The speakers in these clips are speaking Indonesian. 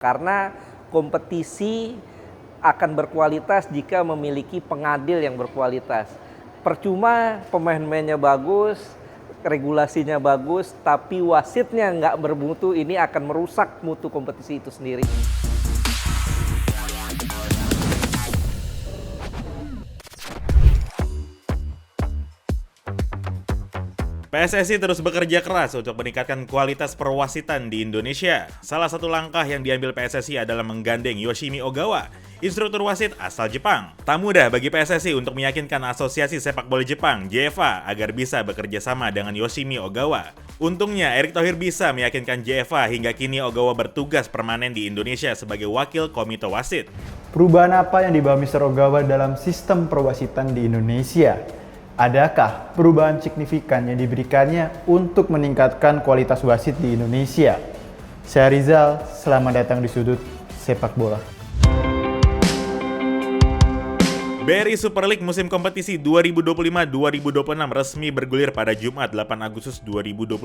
Karena kompetisi akan berkualitas jika memiliki pengadil yang berkualitas. Percuma pemain-pemainnya bagus, regulasinya bagus, tapi wasitnya nggak bermutu, ini akan merusak mutu kompetisi itu sendiri. PSSI terus bekerja keras untuk meningkatkan kualitas perwasitan di Indonesia. Salah satu langkah yang diambil PSSI adalah menggandeng Yoshimi Ogawa, instruktur wasit asal Jepang. Tak mudah bagi PSSI untuk meyakinkan Asosiasi Sepak Bola Jepang, JFA, agar bisa bekerja sama dengan Yoshimi Ogawa. Untungnya, Erick Thohir bisa meyakinkan JFA hingga kini Ogawa bertugas permanen di Indonesia sebagai wakil komite wasit. Perubahan apa yang dibawa Mr. Ogawa dalam sistem perwasitan di Indonesia? Adakah perubahan signifikan yang diberikannya untuk meningkatkan kualitas wasit di Indonesia? Saya Rizal, selamat datang di Sudut Sepak Bola. BRI Super League musim kompetisi 2025-2026 resmi bergulir pada Jumat 8 Agustus 2025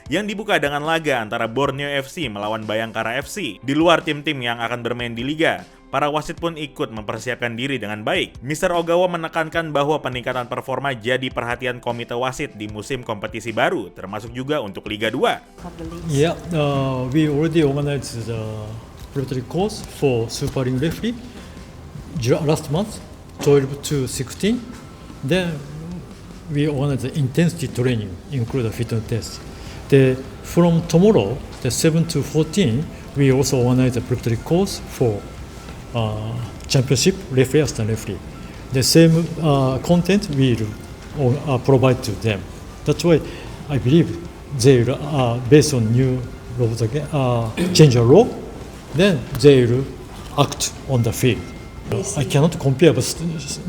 yang dibuka dengan laga antara Borneo FC melawan Bayangkara FC. Di luar tim-tim yang akan bermain di liga, para wasit pun ikut mempersiapkan diri dengan baik. Mr. Ogawa menekankan bahwa peningkatan performa jadi perhatian komite wasit di musim kompetisi baru, termasuk juga untuk Liga 2. Yeah, we already organized the preparatory course for Super League referee last month, 12 to 16. Then we organized the intensity training, include the fitness test. From tomorrow, the 7 to 14, we also organize the preparatory course for championship referee, assistant referee. The same content we will provide to them. That's why I believe they based on new rules again, change the law, then they will act on the field. I cannot compare, but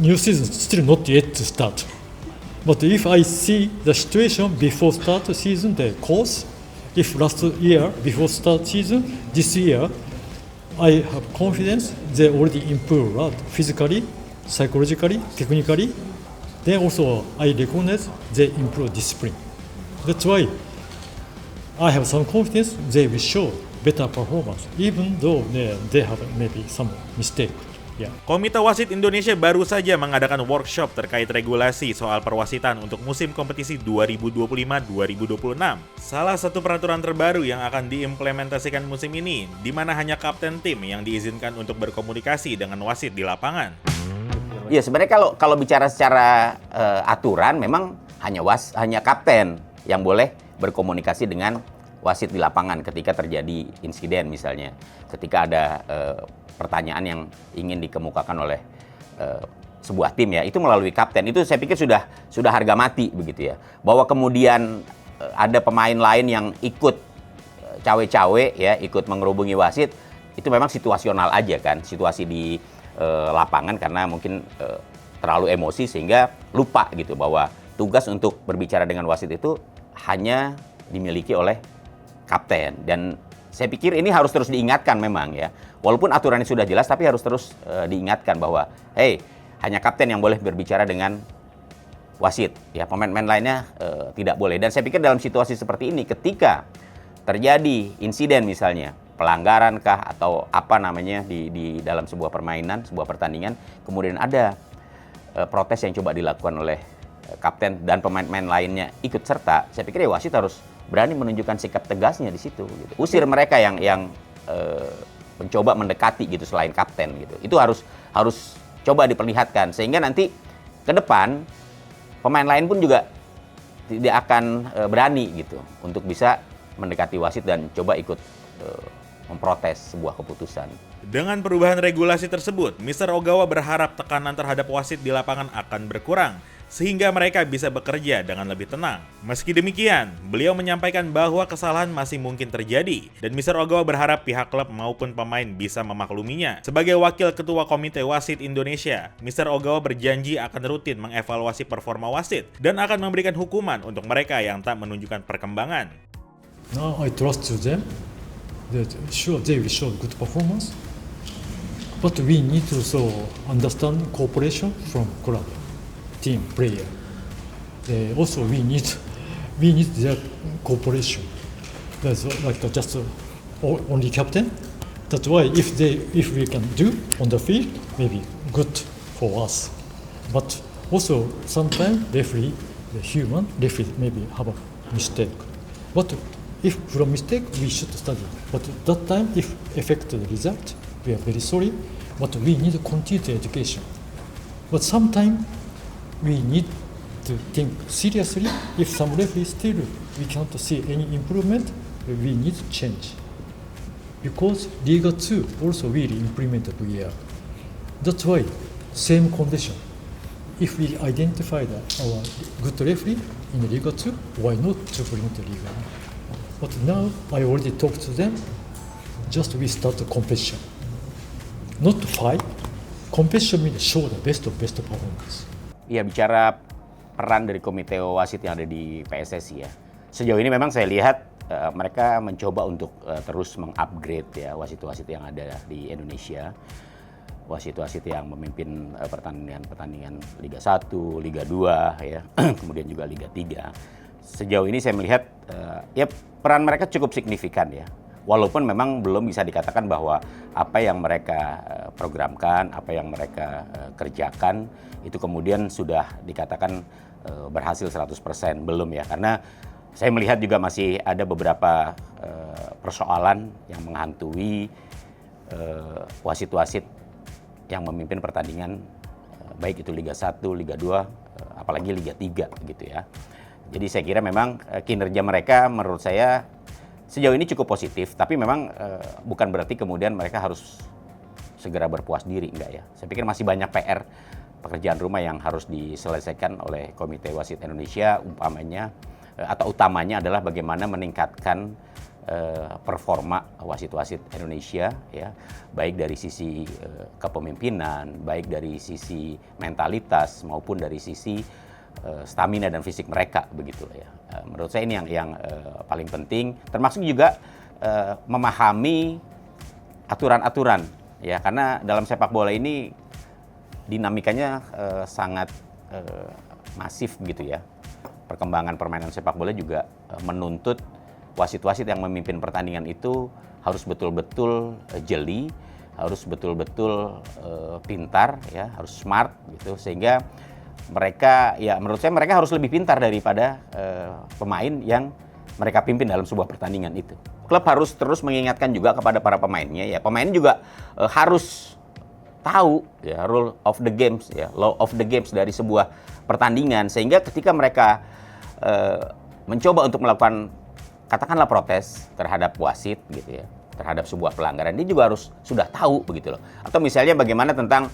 new season still not yet to start. But if I see the situation before start season, the course, if last year before start season, this year, I have confidence they already improved a lot physically, psychologically, technically. Then also I recognize they improve discipline. That's why I have some confidence they will show better performance, even though they have maybe some mistake. Yeah. Komite Wasit Indonesia baru saja mengadakan workshop terkait regulasi soal perwasitan untuk musim kompetisi 2025-2026. Salah satu peraturan terbaru yang akan diimplementasikan musim ini, di mana hanya kapten tim yang diizinkan untuk berkomunikasi dengan wasit di lapangan. Ya sebenarnya kalau bicara secara aturan memang hanya kapten yang boleh berkomunikasi dengan wasit di lapangan ketika terjadi insiden misalnya, ketika ada pertanyaan yang ingin dikemukakan oleh sebuah tim ya, itu melalui kapten. Itu saya pikir sudah harga mati begitu ya. Bahwa kemudian ada pemain lain yang ikut cawe-cawe ya, ikut mengerubungi wasit, itu memang situasional aja kan, situasi di lapangan karena mungkin terlalu emosi sehingga lupa gitu bahwa tugas untuk berbicara dengan wasit itu hanya dimiliki oleh kapten. Dan saya pikir ini harus terus diingatkan memang ya. Walaupun aturannya sudah jelas, tapi harus terus diingatkan bahwa, hey, hanya kapten yang boleh berbicara dengan wasit. Ya, pemain-pemain lainnya tidak boleh. Dan saya pikir dalam situasi seperti ini, ketika terjadi insiden misalnya, pelanggaran kah atau apa namanya di dalam sebuah permainan, sebuah pertandingan, kemudian ada protes yang coba dilakukan oleh kapten dan pemain-pemain lainnya ikut serta, saya pikir ya wasit harus berani menunjukkan sikap tegasnya di situ. Gitu. Usir mereka yang mencoba mendekati gitu selain kapten gitu. Itu harus coba diperlihatkan sehingga nanti ke depan pemain lain pun juga tidak akan berani gitu untuk bisa mendekati wasit dan coba ikut memprotes sebuah keputusan. Dengan perubahan regulasi tersebut, Mr. Ogawa berharap tekanan terhadap wasit di lapangan akan berkurang, sehingga mereka bisa bekerja dengan lebih tenang. Meski demikian, beliau menyampaikan bahwa kesalahan masih mungkin terjadi, dan Mr. Ogawa berharap pihak klub maupun pemain bisa memakluminya. Sebagai Wakil Ketua Komite Wasit Indonesia, Mr. Ogawa berjanji akan rutin mengevaluasi performa wasit, dan akan memberikan hukuman untuk mereka yang tak menunjukkan perkembangan. Now I trust to them that sure they will show good performance, but we need to also understand cooperation from club. Team player. Also we need their cooperation. That's like just only captain That's why if we can do on the field, maybe good for us. But also sometimes referee, the human referee maybe have a mistake. But if from mistake we should study. But that time if affect the result, we are very sorry. But we need continued education. But sometimes we need to think seriously. If some referee still we cannot see any improvement, we need to change. Because Liga 2 also will implement the VAR. That's why same condition. If we identify our good referee in Liga 2, why not to bring to Liga 1? But now I already talked to them. Just we start the competition, not to fight. Competition means show the best performance. Ya, bicara peran dari komite wasit yang ada di PSSI ya. Sejauh ini memang saya lihat mereka mencoba untuk terus mengupgrade ya wasit-wasit yang ada di Indonesia. Wasit-wasit yang memimpin pertandingan Liga 1, Liga 2 ya, kemudian juga Liga 3. Sejauh ini saya melihat ya peran mereka cukup signifikan ya. Walaupun memang belum bisa dikatakan bahwa apa yang mereka programkan, apa yang mereka kerjakan itu kemudian sudah dikatakan berhasil 100%, belum ya. Karena saya melihat juga masih ada beberapa persoalan yang menghantui wasit-wasit yang memimpin pertandingan baik itu Liga 1, Liga 2, apalagi Liga 3 gitu ya. Jadi saya kira memang kinerja mereka menurut saya sejauh ini cukup positif, tapi memang bukan berarti kemudian mereka harus segera berpuas diri, enggak ya. Saya pikir masih banyak PR, pekerjaan rumah yang harus diselesaikan oleh Komite Wasit Indonesia, utamanya adalah bagaimana meningkatkan performa wasit-wasit Indonesia ya, baik dari sisi kepemimpinan, baik dari sisi mentalitas maupun dari sisi stamina dan fisik mereka begitu ya. Menurut saya ini yang paling penting, termasuk juga memahami aturan-aturan ya, karena dalam sepak bola ini dinamikanya sangat masif gitu ya. Perkembangan permainan sepak bola juga menuntut wasit-wasit yang memimpin pertandingan itu harus betul-betul jeli, harus betul-betul pintar ya, harus smart gitu, sehingga mereka ya menurut saya mereka harus lebih pintar daripada pemain yang mereka pimpin dalam sebuah pertandingan itu. Klub harus terus mengingatkan juga kepada para pemainnya ya, pemain juga harus tahu ya rule of the games ya, law of the games dari sebuah pertandingan, sehingga ketika mereka mencoba untuk melakukan katakanlah protes terhadap wasit gitu ya, terhadap sebuah pelanggaran, dia juga harus sudah tahu begitu loh. Atau misalnya bagaimana tentang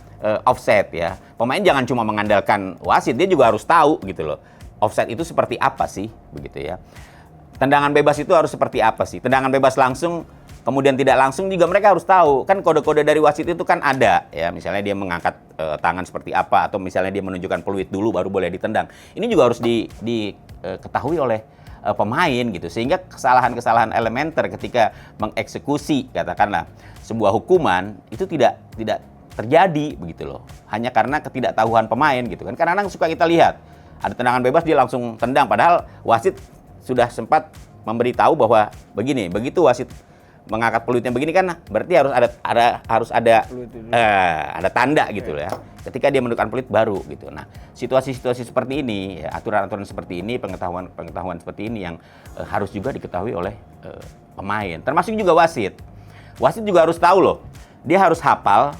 offside ya, pemain jangan cuma mengandalkan wasit, dia juga harus tahu gitu loh. Offside itu seperti apa sih begitu ya. Tendangan bebas itu harus seperti apa sih? Tendangan bebas langsung kemudian tidak langsung juga mereka harus tahu. Kan kode-kode dari wasit itu kan ada ya, misalnya dia mengangkat tangan seperti apa, atau misalnya dia menunjukkan peluit dulu baru boleh ditendang. Ini juga harus diketahui oleh pemain gitu, sehingga kesalahan-kesalahan elementer ketika mengeksekusi katakanlah sebuah hukuman itu tidak terjadi begitu loh, hanya karena ketidaktahuan pemain gitu kan. Kadang-kadang suka kita lihat ada tendangan bebas dia langsung tendang, padahal wasit sudah sempat memberitahu bahwa begini, begitu wasit mengangkat peluitnya begini kan berarti harus ada tanda gitu ya. Ketika dia menunjukkan peluit baru gitu. Nah, situasi-situasi seperti ini, ya, aturan-aturan seperti ini, pengetahuan seperti ini yang harus juga diketahui oleh pemain. Termasuk juga wasit. Wasit juga harus tahu loh. Dia harus hafal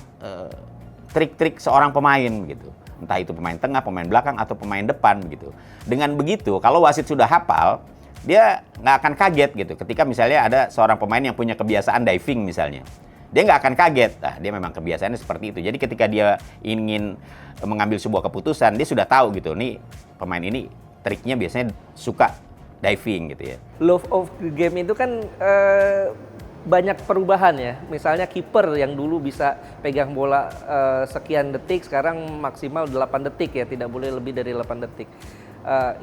trik-trik seorang pemain gitu. Entah itu pemain tengah, pemain belakang atau pemain depan gitu. Dengan begitu, kalau wasit sudah hafal, dia nggak akan kaget gitu ketika misalnya ada seorang pemain yang punya kebiasaan diving misalnya. Dia nggak akan kaget, nah, dia memang kebiasaannya seperti itu. Jadi ketika dia ingin mengambil sebuah keputusan, dia sudah tahu gitu, nih pemain ini triknya biasanya suka diving gitu ya. Love of the game itu kan banyak perubahan ya. Misalnya kiper yang dulu bisa pegang bola sekian detik, sekarang maksimal 8 detik ya, tidak boleh lebih dari 8 detik.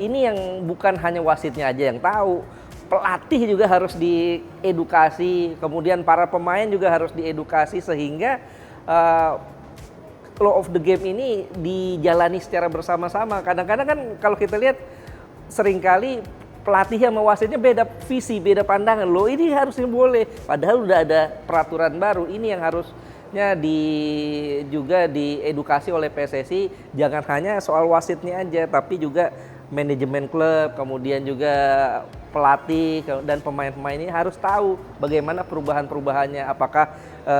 Ini yang bukan hanya wasitnya aja yang tahu, pelatih juga harus diedukasi, kemudian para pemain juga harus diedukasi sehingga law of the game ini dijalani secara bersama-sama. Kadang-kadang kan kalau kita lihat seringkali pelatih sama wasitnya beda visi, beda pandangan. Loh ini harusnya boleh, padahal udah ada peraturan baru. Ini yang harusnya juga diedukasi oleh PSSI, jangan hanya soal wasitnya aja, tapi juga manajemen klub, kemudian juga pelatih dan pemain-pemain ini harus tahu bagaimana perubahan-perubahannya, apakah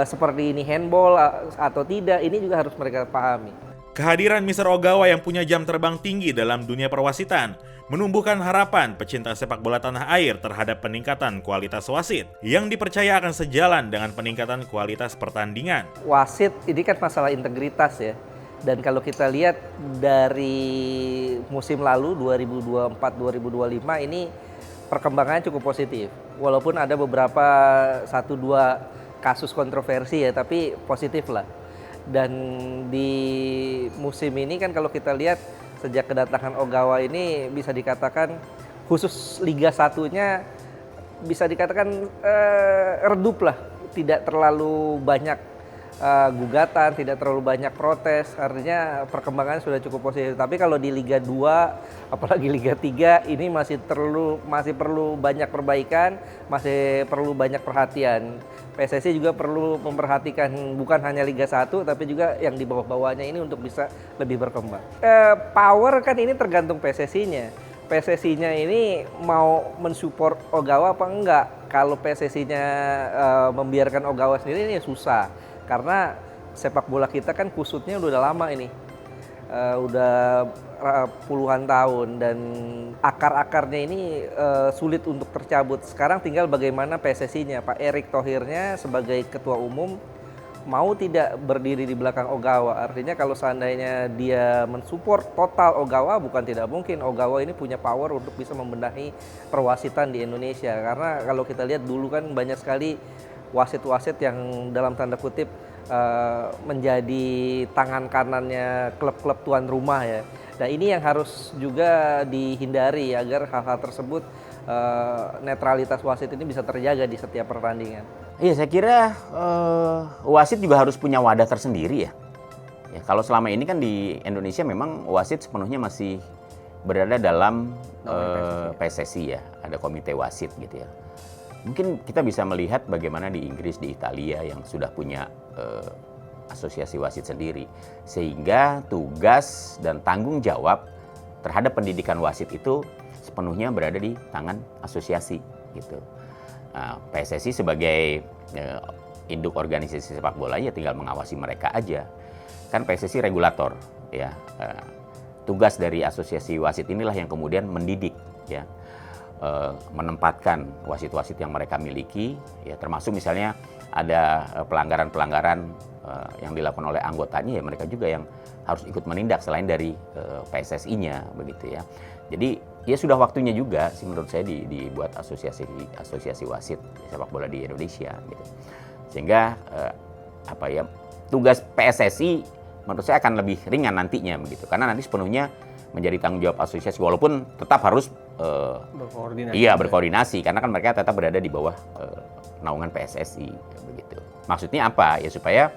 seperti ini handball atau tidak, ini juga harus mereka pahami. Kehadiran Mr. Ogawa yang punya jam terbang tinggi dalam dunia perwasitan menumbuhkan harapan pecinta sepak bola tanah air terhadap peningkatan kualitas wasit yang dipercaya akan sejalan dengan peningkatan kualitas pertandingan. Wasit ini kan masalah integritas ya. Dan kalau kita lihat dari musim lalu 2024-2025 ini perkembangannya cukup positif. Walaupun ada beberapa 1-2 kasus kontroversi ya, tapi positif lah. Dan di musim ini kan kalau kita lihat sejak kedatangan Ogawa ini bisa dikatakan khusus Liga 1-nya bisa dikatakan redup lah, tidak terlalu banyak gugatan, tidak terlalu banyak protes, artinya perkembangannya sudah cukup positif. Tapi kalau di Liga 2, apalagi Liga 3 ini masih perlu banyak perbaikan, masih perlu banyak perhatian. PSSI juga perlu memperhatikan bukan hanya Liga 1 tapi juga yang di bawah-bawahnya ini untuk bisa lebih berkembang. Power kan ini tergantung PSSI-nya. PSSI-nya ini mau mensupport Ogawa apa enggak. Kalau PSSI-nya membiarkan Ogawa sendiri ini susah. Karena sepak bola kita kan kusutnya udah lama ini. Udah puluhan tahun dan akar-akarnya ini sulit untuk tercabut. Sekarang tinggal bagaimana PSSI-nya, Pak Erick Thohirnya sebagai ketua umum mau tidak berdiri di belakang Ogawa. Artinya kalau seandainya dia mensupport total Ogawa, bukan tidak mungkin Ogawa ini punya power untuk bisa membenahi perwasitan di Indonesia. Karena kalau kita lihat dulu kan banyak sekali wasit-wasit yang dalam tanda kutip menjadi tangan kanannya klub-klub tuan rumah ya. Nah ini yang harus juga dihindari agar hal-hal tersebut netralitas wasit ini bisa terjaga di setiap pertandingan. Iya, saya kira wasit juga harus punya wadah tersendiri ya. Ya, kalau selama ini kan di Indonesia memang wasit sepenuhnya masih berada dalam PSSI ya, ada komite wasit gitu ya. Mungkin kita bisa melihat bagaimana di Inggris, di Italia yang sudah punya asosiasi wasit sendiri. Sehingga tugas dan tanggung jawab terhadap pendidikan wasit itu sepenuhnya berada di tangan asosiasi gitu. Nah, PSSI sebagai induk organisasi sepak bola ya tinggal mengawasi mereka aja. Kan PSSI regulator ya. Tugas dari asosiasi wasit inilah yang kemudian mendidik ya. Menempatkan wasit-wasit yang mereka miliki ya, termasuk misalnya ada pelanggaran-pelanggaran yang dilakukan oleh anggotanya ya mereka juga yang harus ikut menindak selain dari PSSI-nya begitu ya. Jadi ya sudah waktunya juga sih menurut saya dibuat asosiasi wasit sepak bola di Indonesia gitu. Sehingga tugas PSSI menurut saya akan lebih ringan nantinya begitu. Karena nanti sepenuhnya menjadi tanggung jawab asosiasi walaupun tetap harus berkoordinasi karena kan mereka tetap berada di bawah naungan PSSI begitu. Maksudnya apa? Ya supaya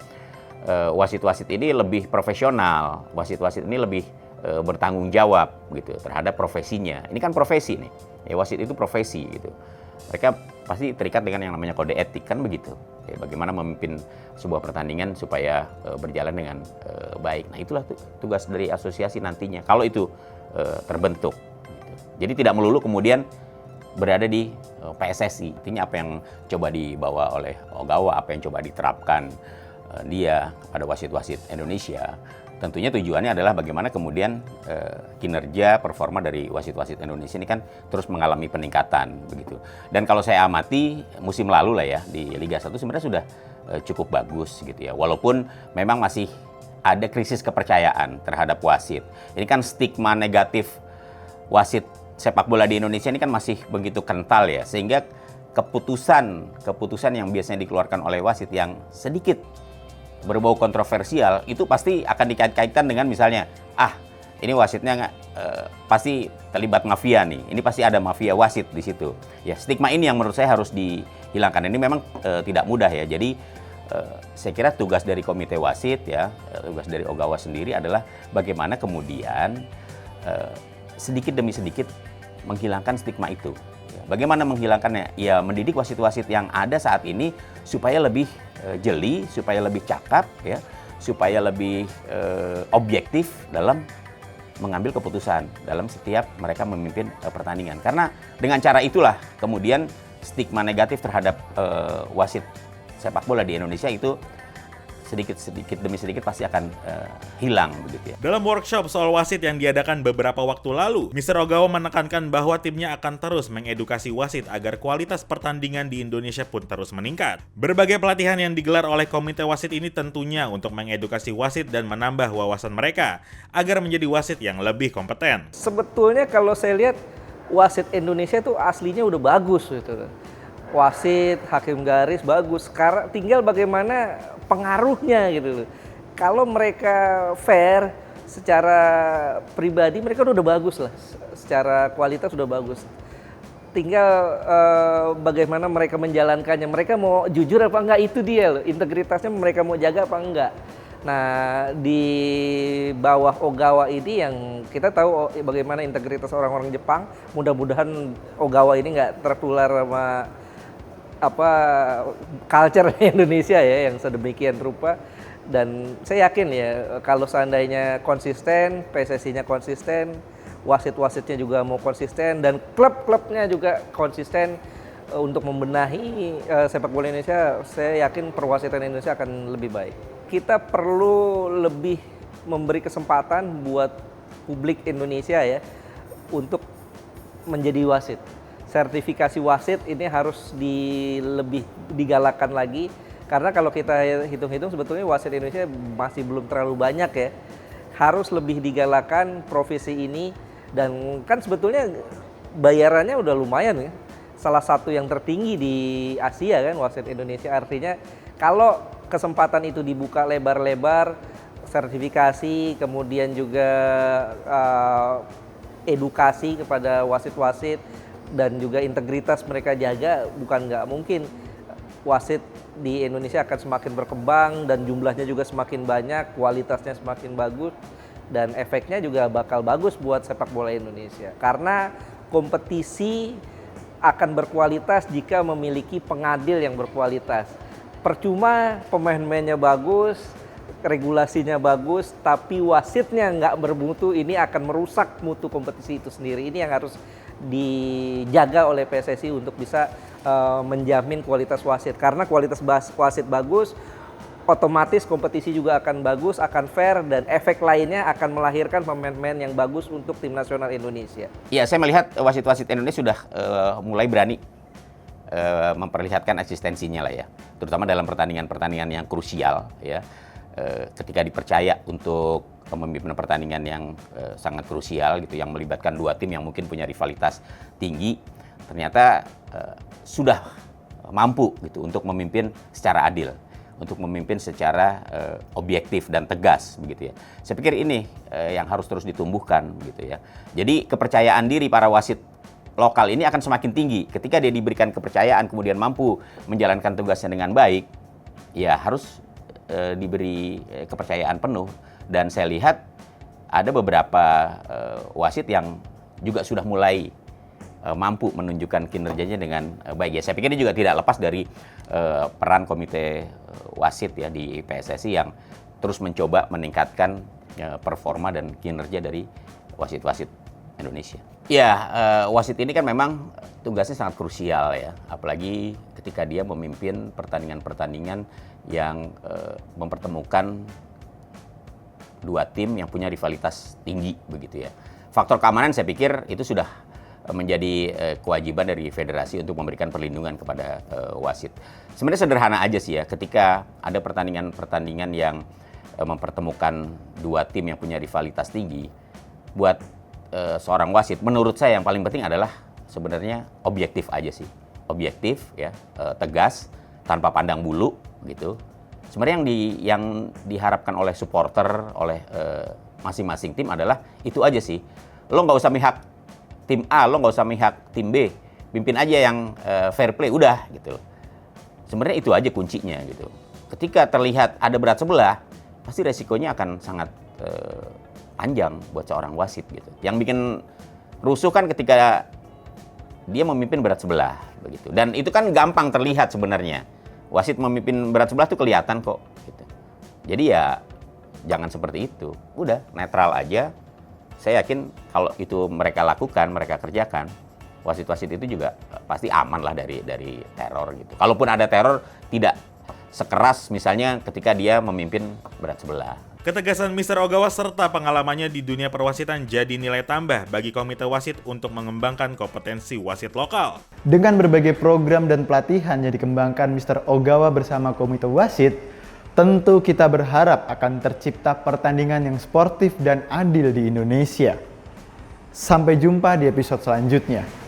wasit-wasit ini lebih profesional, wasit-wasit ini lebih bertanggung jawab gitu terhadap profesinya. Ini kan profesi nih. Ya wasit itu profesi gitu. Mereka pasti terikat dengan yang namanya kode etik kan begitu. Ya, bagaimana memimpin sebuah pertandingan supaya berjalan dengan baik. Nah, itulah tugas dari asosiasi nantinya kalau itu terbentuk. Gitu. Jadi tidak melulu kemudian berada di PSSI. Artinya apa yang coba dibawa oleh Ogawa, apa yang coba diterapkan dia pada wasit-wasit Indonesia. Tentunya tujuannya adalah bagaimana kemudian kinerja performa dari wasit-wasit Indonesia ini kan terus mengalami peningkatan begitu. Dan kalau saya amati musim lalu lah ya di Liga 1 sebenarnya sudah cukup bagus gitu ya. Walaupun memang masih ada krisis kepercayaan terhadap wasit. Ini kan stigma negatif wasit sepak bola di Indonesia ini kan masih begitu kental ya. Sehingga keputusan yang biasanya dikeluarkan oleh wasit yang sedikit berbau kontroversial itu pasti akan dikait-kaitkan dengan misalnya ini wasitnya pasti terlibat mafia nih, ini pasti ada mafia wasit di situ ya. Stigma ini yang menurut saya harus dihilangkan. Ini memang tidak mudah ya. Jadi saya kira tugas dari komite wasit ya, tugas dari Ogawa sendiri adalah bagaimana kemudian sedikit demi sedikit menghilangkan stigma itu. Ya, bagaimana menghilangkannya? Ya mendidik wasit-wasit yang ada saat ini supaya lebih jeli, supaya lebih cakap, ya, supaya lebih objektif dalam mengambil keputusan dalam setiap mereka memimpin pertandingan. Karena dengan cara itulah kemudian stigma negatif terhadap wasit sepak bola di Indonesia itu sedikit demi sedikit pasti akan hilang begitu ya. Dalam workshop soal wasit yang diadakan beberapa waktu lalu, Mr. Ogawa menekankan bahwa timnya akan terus mengedukasi wasit agar kualitas pertandingan di Indonesia pun terus meningkat. Berbagai pelatihan yang digelar oleh komite wasit ini tentunya untuk mengedukasi wasit dan menambah wawasan mereka agar menjadi wasit yang lebih kompeten. Sebetulnya kalau saya lihat wasit Indonesia itu aslinya udah bagus gitu. Wasit, hakim garis bagus. Sekarang tinggal bagaimana pengaruhnya gitu. Kalau mereka fair secara pribadi mereka udah bagus lah. Secara kualitas udah bagus. Tinggal bagaimana mereka menjalankannya. Mereka mau jujur apa enggak, itu dia loh. Integritasnya mereka mau jaga apa enggak. Nah, di bawah Ogawa ini yang kita tahu bagaimana integritas orang-orang Jepang. Mudah-mudahan Ogawa ini nggak tertular sama culture Indonesia ya yang sedemikian rupa. Dan saya yakin ya kalau seandainya konsisten, PSSI-nya konsisten, wasit-wasitnya juga mau konsisten, dan klub-klubnya juga konsisten untuk membenahi sepak bola Indonesia, saya yakin perwasitan Indonesia akan lebih baik. Kita perlu lebih memberi kesempatan buat publik Indonesia ya untuk menjadi wasit. Sertifikasi wasit ini harus lebih digalakkan lagi, karena kalau kita hitung-hitung sebetulnya wasit Indonesia masih belum terlalu banyak ya. Harus lebih digalakkan profesi ini, dan kan sebetulnya bayarannya udah lumayan ya. Salah satu yang tertinggi di Asia kan wasit Indonesia. Artinya kalau kesempatan itu dibuka lebar-lebar, sertifikasi, kemudian juga edukasi kepada wasit-wasit, dan juga integritas mereka jaga, bukan nggak mungkin wasit di Indonesia akan semakin berkembang dan jumlahnya juga semakin banyak, kualitasnya semakin bagus, dan efeknya juga bakal bagus buat sepak bola Indonesia. Karena kompetisi akan berkualitas jika memiliki pengadil yang berkualitas. Percuma pemain-pemainnya bagus, regulasinya bagus, tapi wasitnya nggak bermutu, ini akan merusak mutu kompetisi itu sendiri. Ini yang harus dijaga oleh PSSI untuk bisa menjamin kualitas wasit. Karena kualitas wasit bagus, otomatis kompetisi juga akan bagus, akan fair, dan efek lainnya akan melahirkan pemain-pemain yang bagus untuk tim nasional Indonesia. Iya, saya melihat wasit-wasit Indonesia sudah mulai berani memperlihatkan eksistensinya lah ya, terutama dalam pertandingan-pertandingan yang krusial ya. Ketika dipercaya untuk memimpin pertandingan yang sangat krusial gitu, yang melibatkan dua tim yang mungkin punya rivalitas tinggi, ternyata sudah mampu gitu untuk memimpin secara adil, untuk memimpin secara objektif dan tegas begitu ya. Saya pikir ini yang harus terus ditumbuhkan gitu ya. Jadi kepercayaan diri para wasit lokal ini akan semakin tinggi ketika dia diberikan kepercayaan kemudian mampu menjalankan tugasnya dengan baik, ya harus diberi kepercayaan penuh. Dan saya lihat ada beberapa wasit yang juga sudah mulai mampu menunjukkan kinerjanya dengan baik ya. Saya pikir ini juga tidak lepas dari peran komite wasit ya di PSSI yang terus mencoba meningkatkan performa dan kinerja dari wasit-wasit Indonesia. Ya, wasit ini kan memang tugasnya sangat krusial ya, apalagi ketika dia memimpin pertandingan-pertandingan yang mempertemukan dua tim yang punya rivalitas tinggi begitu ya. Faktor keamanan saya pikir itu sudah menjadi kewajiban dari federasi untuk memberikan perlindungan kepada wasit. Sebenarnya sederhana aja sih ya, ketika ada pertandingan-pertandingan yang mempertemukan dua tim yang punya rivalitas tinggi, buat seorang wasit, menurut saya yang paling penting adalah sebenarnya objektif aja sih. Objektif ya, tegas, tanpa pandang bulu gitu. Sebenarnya yang diharapkan oleh supporter, oleh masing-masing tim adalah itu aja sih. Lo nggak usah mihak tim A, lo nggak usah mihak tim B, pimpin aja yang fair play, udah gitu. Sebenarnya itu aja kuncinya gitu. Ketika terlihat ada berat sebelah, pasti resikonya akan sangat panjang buat seorang wasit gitu. Yang bikin rusuh kan ketika dia memimpin berat sebelah begitu. Dan itu kan gampang terlihat sebenarnya. Wasit memimpin berat sebelah tuh kelihatan kok gitu. Jadi ya jangan seperti itu. Udah netral aja. Saya yakin kalau itu mereka lakukan, mereka kerjakan, wasit-wasit itu juga pasti aman lah dari teror gitu. Kalaupun ada teror, tidak sekeras misalnya ketika dia memimpin berat sebelah. Ketegasan Mr. Ogawa serta pengalamannya di dunia perwasitan jadi nilai tambah bagi komite wasit untuk mengembangkan kompetensi wasit lokal. Dengan berbagai program dan pelatihan yang dikembangkan Mr. Ogawa bersama komite wasit, tentu kita berharap akan tercipta pertandingan yang sportif dan adil di Indonesia. Sampai jumpa di episode selanjutnya.